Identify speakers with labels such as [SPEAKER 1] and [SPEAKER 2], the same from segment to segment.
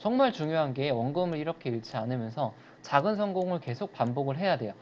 [SPEAKER 1] 정말 중요한 게 원금을 이렇게 잃지 않으면서 작은 성공을 계속 반복을 해야 돼요.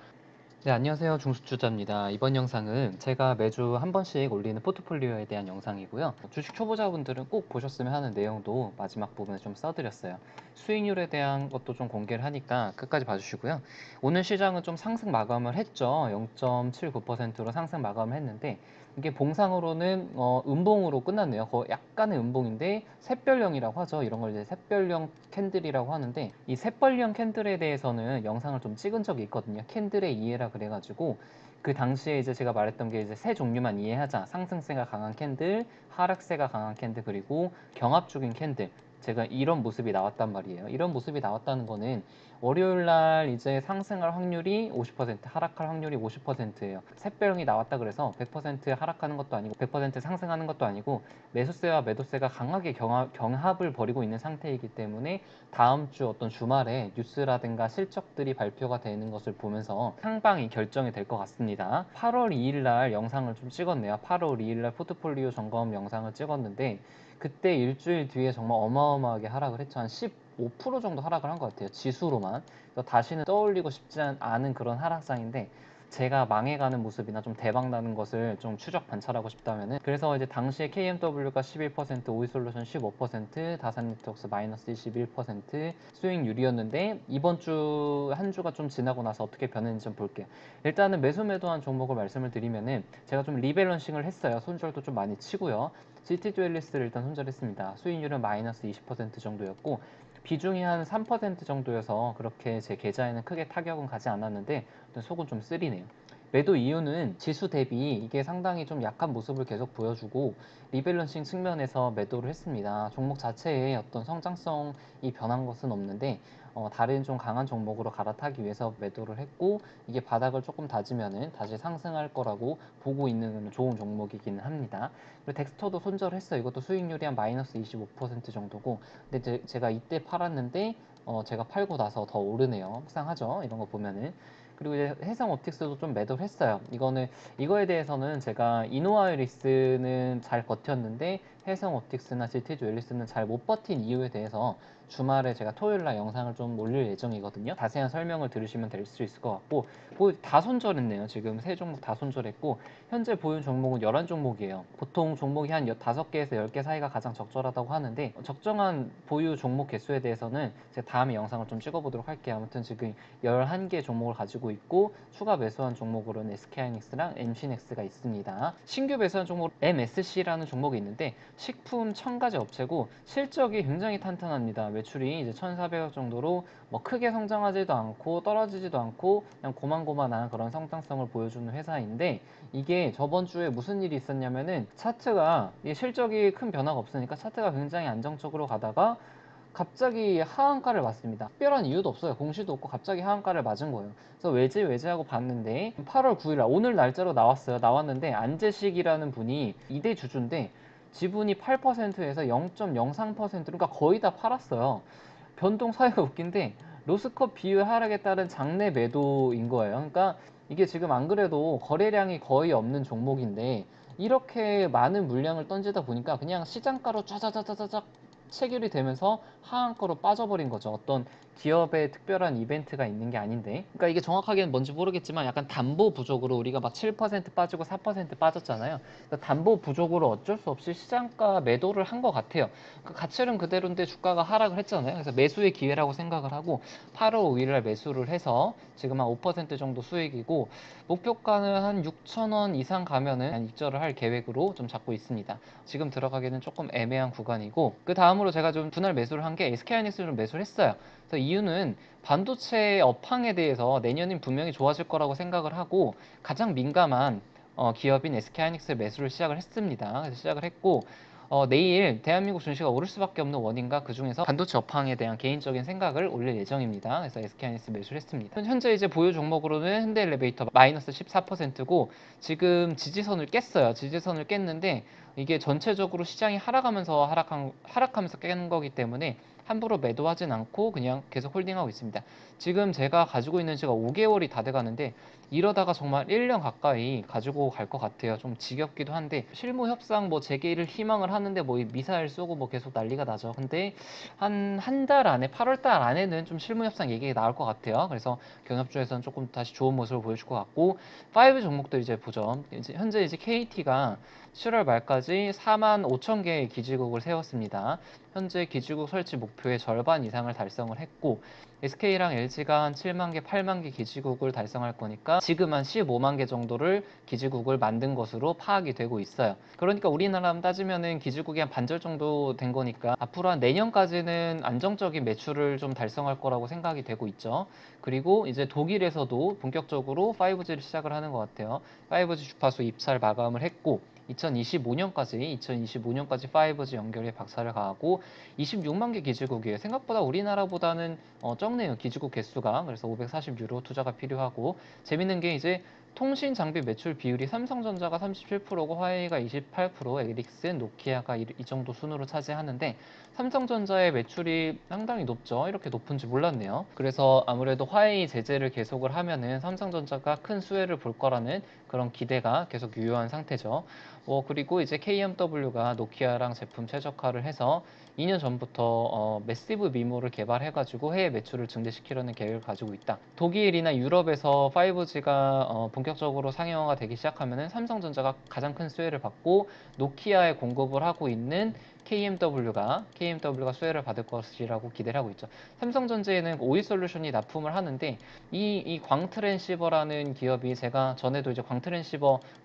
[SPEAKER 1] 네, 안녕하세요. 중수투자입니다. 이번 영상은 제가 매주 한 번씩 올리는 포트폴리오에 대한 영상이고요. 주식 초보자분들은 꼭 보셨으면 하는 내용도 마지막 부분에 좀 써드렸어요. 수익률에 대한 것도 좀 공개를 하니까 끝까지 봐주시고요. 오늘 시장은 좀 상승 마감을 했죠. 0.79%로 상승 마감을 했는데 이게 봉상으로는 음봉으로 끝났네요. 약간의 음봉인데 샛별형이라고 하죠. 이런 걸 이제 샛별형 캔들이라고 하는데 이 샛별형 캔들에 대해서는 영상을 좀 찍은 적이 있거든요. 캔들의 이해라 그래가지고 그 당시에 이제 제가 말했던 게 이제 세 종류만 이해하자. 상승세가 강한 캔들, 하락세가 강한 캔들, 그리고 경합적인 캔들. 제가 이런 모습이 나왔단 말이에요. 이런 모습이 나왔다는 거는 월요일 날 이제 상승할 확률이 50%, 하락할 확률이 50%예요. 샛별형이 나왔다 그래서 100% 하락하는 것도 아니고 100% 상승하는 것도 아니고 매수세와 매도세가 강하게 경합을 벌이고 있는 상태이기 때문에 다음 주 어떤 주말에 뉴스라든가 실적들이 발표가 되는 것을 보면서 상방이 결정이 될 것 같습니다. 8월 2일 날 영상을 좀 찍었네요. 8월 2일 날 포트폴리오 점검 영상을 찍었는데 그때 일주일 뒤에 정말 어마어마하게 하락을 했죠. 한 15% 정도 하락을 한 것 같아요. 지수로만. 그래서 다시는 떠올리고 싶지 않은 그런 하락장인데 제가 망해가는 모습이나 좀 대박 나는 것을 좀 추적 관찰하고 싶다면은 그래서 이제 당시에 KMW가 11%, 오이솔루션 15%, 다산네트웍스 마이너스 21% 수익률이었는데 이번 주 한 주가 좀 지나고 나서 어떻게 변했는지 좀 볼게요. 일단은 매수매도한 종목을 말씀을 드리면은 제가 좀 리밸런싱을 했어요. 손절도 좀 많이 치고요. GT듀엘리스를 일단 손절했습니다. 수익률은 마이너스 20% 정도였고 비중이 한 3% 정도여서 그렇게 제 계좌에는 크게 타격은 가지 않았는데 속은 좀 쓰리네요. 매도 이유는 지수 대비 이게 상당히 좀 약한 모습을 계속 보여주고 리밸런싱 측면에서 매도를 했습니다. 종목 자체에 어떤 성장성이 변한 것은 없는데 다른 좀 강한 종목으로 갈아타기 위해서 매도를 했고 이게 바닥을 조금 다지면은 다시 상승할 거라고 보고 있는 좋은 종목이기는 합니다. 그리고 덱스터도 손절을 했어요. 이것도 수익률이 한 마이너스 25% 정도고 근데 제가 이때 팔았는데 제가 팔고 나서 더 오르네요. 속상하죠. 이런 거 보면은. 그리고 이제 해상 옵틱스도 좀 매도를 했어요. 이거에 대해서는 제가 이노아이리스는 잘 버텼는데 해상 옵틱스나 GT 듀얼리스는 잘 못 버틴 이유에 대해서 주말에 제가 토요일 날 영상을 좀 올릴 예정이거든요. 자세한 설명을 들으시면 될 수 있을 것 같고 다 손절했네요. 지금 세 종목 다 손절했고 현재 보유 종목은 11종목이에요. 보통 종목이 한 5개에서 10개 사이가 가장 적절하다고 하는데 적정한 보유 종목 개수에 대해서는 제가 다음에 영상을 좀 찍어보도록 할게요. 아무튼 지금 11개 종목을 가지고 있고 추가 매수한 종목으로는 SK하이닉스랑 MC넥스가 있습니다. 신규 매수한 종목 MSC라는 종목이 있는데 식품 첨가제 업체고 실적이 굉장히 탄탄합니다. 매출이 이제 1,400억 정도로 뭐 크게 성장하지도 않고 떨어지지도 않고 그냥 고만고만한 그런 성장성을 보여주는 회사인데 이게 저번 주에 무슨 일이 있었냐면은 차트가 실적이 큰 변화가 없으니까 차트가 굉장히 안정적으로 가다가 갑자기 하한가를 맞습니다. 특별한 이유도 없어요. 공시도 없고 갑자기 하한가를 맞은 거예요. 그래서 왜지 하고 봤는데 8월 9일 오늘 날짜로 나왔어요. 나왔는데 안재식이라는 분이 2대 주주인데 지분이 8%에서 0.03% 그러니까 거의 다 팔았어요. 변동 사이가 웃긴데 로스컵 비율 하락에 따른 장내 매도인 거예요. 그러니까 이게 지금 안 그래도 거래량이 거의 없는 종목인데 이렇게 많은 물량을 던지다 보니까 그냥 시장가로 짜자자자자작 체결이 되면서 하한가로 빠져버린 거죠. 어떤 기업의 특별한 이벤트가 있는 게 아닌데. 그러니까 이게 정확하게는 뭔지 모르겠지만 약간 담보 부족으로 우리가 막 7% 빠지고 4% 빠졌잖아요. 그러니까 담보 부족으로 어쩔 수 없이 시장가 매도를 한 것 같아요. 그 가치는 그대로인데 주가가 하락을 했잖아요. 그래서 매수의 기회라고 생각을 하고 8월 5일날 매수를 해서 지금 한 5% 정도 수익이고 목표가는 한 6,000원 이상 가면은 한 입절을 할 계획으로 좀 잡고 있습니다. 지금 들어가기는 조금 애매한 구간이고 그 다음으로 제가 좀 분할 매수를 한 게 SK하이닉스를 좀 매수를 했어요. 그래서 이유는 반도체 업황에 대해서 내년엔 분명히 좋아질 거라고 생각을 하고 가장 민감한 기업인 SK하이닉스 매수를 시작을 했습니다. 그래서 시작을 했고 내일 대한민국 증시가 오를 수밖에 없는 원인과 그 중에서 반도체 업황에 대한 개인적인 생각을 올릴 예정입니다. 그래서 SK하이닉스 매수를 했습니다. 현재 이제 보유 종목으로는 현대엘리베이터 마이너스 14%고 지금 지지선을 깼어요. 지지선을 깼는데 이게 전체적으로 시장이 하락하면서 깬 거기 때문에 함부로 매도하진 않고 그냥 계속 홀딩하고 있습니다. 지금 제가 가지고 있는 지가 5개월이 다 돼가는데 이러다가 정말 1년 가까이 가지고 갈 것 같아요. 좀 지겹기도 한데 실무 협상 뭐 재개를 희망을 하는데 뭐 미사일 쏘고 뭐 계속 난리가 나죠. 근데 한 달 안에 8월 달 안에는 좀 실무 협상 얘기가 나올 것 같아요. 그래서 경협주에서는 조금 다시 좋은 모습을 보여줄 것 같고 5 종목들 이제 보죠. 현재 이제 KT가 7월 말까지 4만 5천 개의 기지국을 세웠습니다. 현재 기지국 설치 목표의 절반 이상을 달성을 했고 SK랑 LG가 한 7만 개, 8만 개 기지국을 달성할 거니까 지금 한 15만 개 정도를 기지국을 만든 것으로 파악이 되고 있어요. 그러니까 우리나라 따지면은 기지국이 한 반절 정도 된 거니까 앞으로 한 내년까지는 안정적인 매출을 좀 달성할 거라고 생각이 되고 있죠. 그리고 이제 독일에서도 본격적으로 5G를 시작을 하는 것 같아요. 5G 주파수 입찰 마감을 했고 2025년까지 5G 연결에 박차를 가하고 26만 개 기지국이에요. 생각보다 우리나라보다는 적네요. 기지국 개수가. 그래서 540유로 투자가 필요하고 재밌는 게 이제 통신 장비 매출 비율이 삼성전자가 37%고 화웨이가 28%, 에릭슨, 노키아가 이 정도 순으로 차지하는데 삼성전자의 매출이 상당히 높죠. 이렇게 높은지 몰랐네요. 그래서 아무래도 화웨이 제재를 계속을 하면은 삼성전자가 큰 수혜를 볼 거라는 그런 기대가 계속 유효한 상태죠. 그리고 이제 KMW가 노키아랑 제품 최적화를 해서 2년 전부터 매시브 미모를 개발해가지고 해외 매출을 증대시키려는 계획을 가지고 있다. 독일이나 유럽에서 5G가 본격적으로 상용화가 되기 시작하면 삼성전자가 가장 큰 수혜를 받고 노키아에 공급을 하고 있는 KMW가 수혜를 받을 것이라고 기대를 하고 있죠. 삼성전자에는 OE솔루션이 납품을 하는데 이 광트랜시버라는 기업이 제가 전에도 이제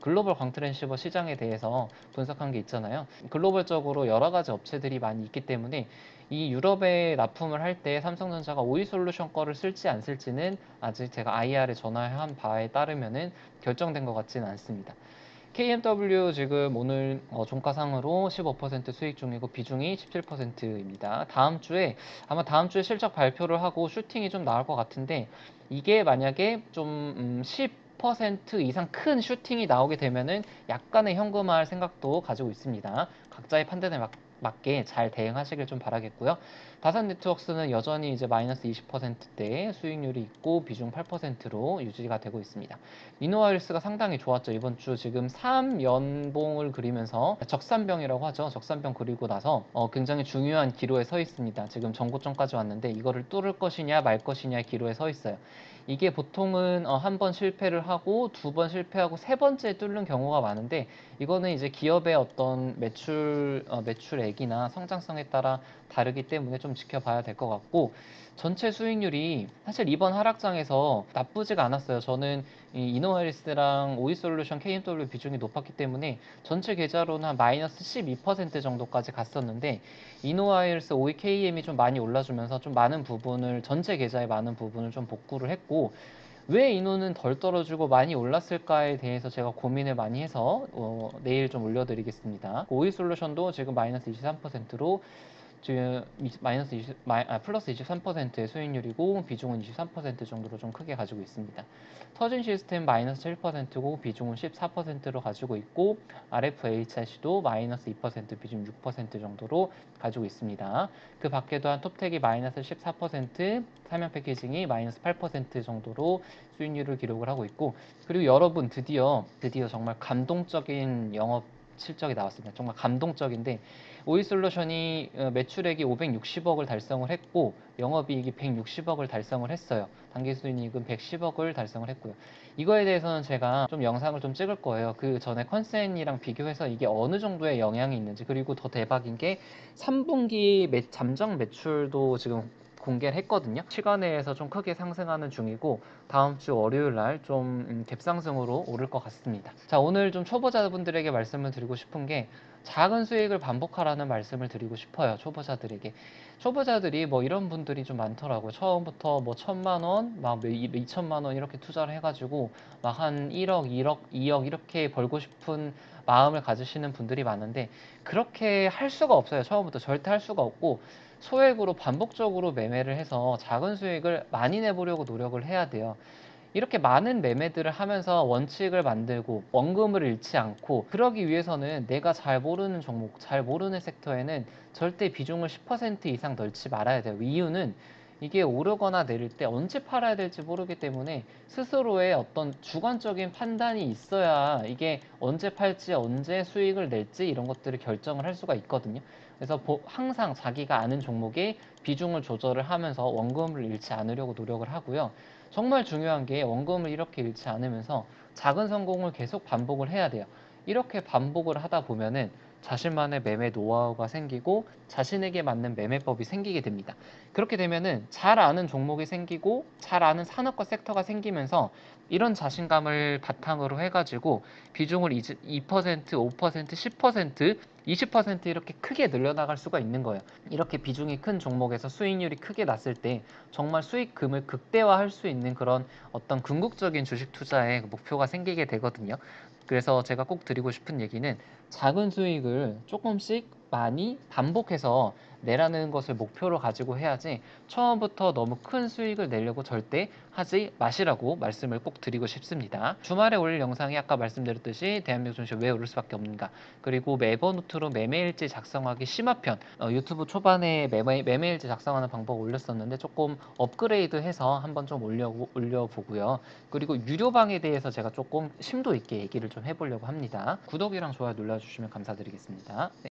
[SPEAKER 1] 글로벌 광트랜시버 시장에 대해서 분석한 게 있잖아요. 글로벌적으로 여러 가지 업체들이 많이 있기 때문에 이 유럽에 납품을 할 때 삼성전자가 오이솔루션 거를 쓸지 안 쓸지는 아직 제가 IR에 전화한 바에 따르면은 결정된 것 같지는 않습니다. KMW 지금 오늘 종가상으로 15% 수익 중이고 비중이 17%입니다. 아마 다음 주에 실적 발표를 하고 슈팅이 좀 나올 것 같은데 이게 만약에 좀 10% 이상 큰 슈팅이 나오게 되면은 약간의 현금화할 생각도 가지고 있습니다. 각자의 판단에 맞게 잘 대응하시길 좀 바라겠고요. 다산 네트워크스는 여전히 이제 마이너스 20%대 수익률이 있고 비중 8%로 유지가 되고 있습니다. 이노와일스가 상당히 좋았죠. 이번 주 지금 3연봉을 그리면서 적산병이라고 하죠. 적산병 그리고 나서 굉장히 중요한 기로에 서 있습니다. 지금 전고점까지 왔는데 이거를 뚫을 것이냐 말 것이냐의 기로에 서 있어요. 이게 보통은 한 번 실패를 하고 두 번 실패하고 세 번째 뚫는 경우가 많은데 이거는 이제 기업의 어떤 매출액이나 성장성에 따라 다르기 때문에 좀 지켜봐야 될 것 같고 전체 수익률이 사실 이번 하락장에서 나쁘지가 않았어요. 저는 이 이노헬스랑 오이솔루션 KMW 비중이 높았기 때문에 전체 계좌로는 한 마이너스 12% 정도까지 갔었는데 이노하일스 OEKM이 좀 많이 올라주면서 좀 많은 부분을 전체 계좌의 많은 부분을 좀 복구를 했고 왜 이노는 덜 떨어지고 많이 올랐을까에 대해서 제가 고민을 많이 해서 내일 좀 올려드리겠습니다. 오이솔루션도 지금 마이너스 23%로 지금 플러스 23%의 수익률이고 비중은 23% 정도로 좀 크게 가지고 있습니다. 터진 시스템 마이너스 7%고 비중은 14%로 가지고 있고 RFHIC도 마이너스 2% 비중 6% 정도로 가지고 있습니다. 그 밖에도 한 톱텍이 마이너스 14%, 삼양 패키징이 마이너스 8% 정도로 수익률을 기록을 하고 있고 그리고 여러분 드디어 정말 감동적인 영업 실적이 나왔습니다. 정말 감동적인데 오이솔루션이 매출액이 560억을 달성을 했고 영업이익이 160억을 달성을 했어요. 당기순이익은 110억을 달성을 했고요. 이거에 대해서는 제가 좀 영상을 좀 찍을 거예요. 그 전에 컨센이랑 비교해서 이게 어느 정도의 영향이 있는지 그리고 더 대박인 게 3분기 잠정 매출도 지금 공개를 했거든요. 시간내에서 좀 크게 상승하는 중이고 다음 주 월요일 날 좀 갭상승으로 오를 것 같습니다. 자, 오늘 좀 초보자분들에게 말씀을 드리고 싶은 게 작은 수익을 반복하라는 말씀을 드리고 싶어요. 초보자들에게. 초보자들이 뭐 이런 분들이 좀 많더라고요. 처음부터 뭐 1,000만 원, 막 2천만 원 이렇게 투자를 해가지고 막 한 1억, 1억, 2억 이렇게 벌고 싶은 마음을 가지시는 분들이 많은데 그렇게 할 수가 없어요. 처음부터 절대 할 수가 없고 소액으로 반복적으로 매매를 해서 작은 수익을 많이 내보려고 노력을 해야 돼요. 이렇게 많은 매매들을 하면서 원칙을 만들고 원금을 잃지 않고, 그러기 위해서는 내가 잘 모르는 종목, 잘 모르는 섹터에는 절대 비중을 10% 이상 넣지 말아야 돼요. 이유는 이게 오르거나 내릴 때 언제 팔아야 될지 모르기 때문에 스스로의 어떤 주관적인 판단이 있어야 이게 언제 팔지, 언제 수익을 낼지 이런 것들을 결정을 할 수가 있거든요. 그래서 항상 자기가 아는 종목에 비중을 조절을 하면서 원금을 잃지 않으려고 노력을 하고요. 정말 중요한 게 원금을 이렇게 잃지 않으면서 작은 성공을 계속 반복을 해야 돼요. 이렇게 반복을 하다 보면은 자신만의 매매 노하우가 생기고 자신에게 맞는 매매법이 생기게 됩니다. 그렇게 되면은 잘 아는 종목이 생기고 잘 아는 산업과 섹터가 생기면서 이런 자신감을 바탕으로 해가지고 비중을 2%, 5%, 10%, 20% 이렇게 크게 늘려나갈 수가 있는 거예요. 이렇게 비중이 큰 종목에서 수익률이 크게 났을 때 정말 수익금을 극대화할 수 있는 그런 어떤 궁극적인 주식 투자의 목표가 생기게 되거든요. 그래서 제가 꼭 드리고 싶은 얘기는 작은 수익을 조금씩 많이 반복해서 내라는 것을 목표로 가지고 해야지 처음부터 너무 큰 수익을 내려고 절대 하지 마시라고 말씀을 꼭 드리고 싶습니다. 주말에 올릴 영상이 아까 말씀드렸듯이 대한민국 증시 왜 오를 수밖에 없는가, 그리고 매번 노트로 매매일지 작성하기 심화편, 유튜브 초반에 매매일지 작성하는 방법 올렸었는데 조금 업그레이드해서 한번 좀 올려보고요. 그리고 유료방에 대해서 제가 조금 심도 있게 얘기를 좀 해보려고 합니다. 구독이랑 좋아요 눌러주시면 감사드리겠습니다. 네.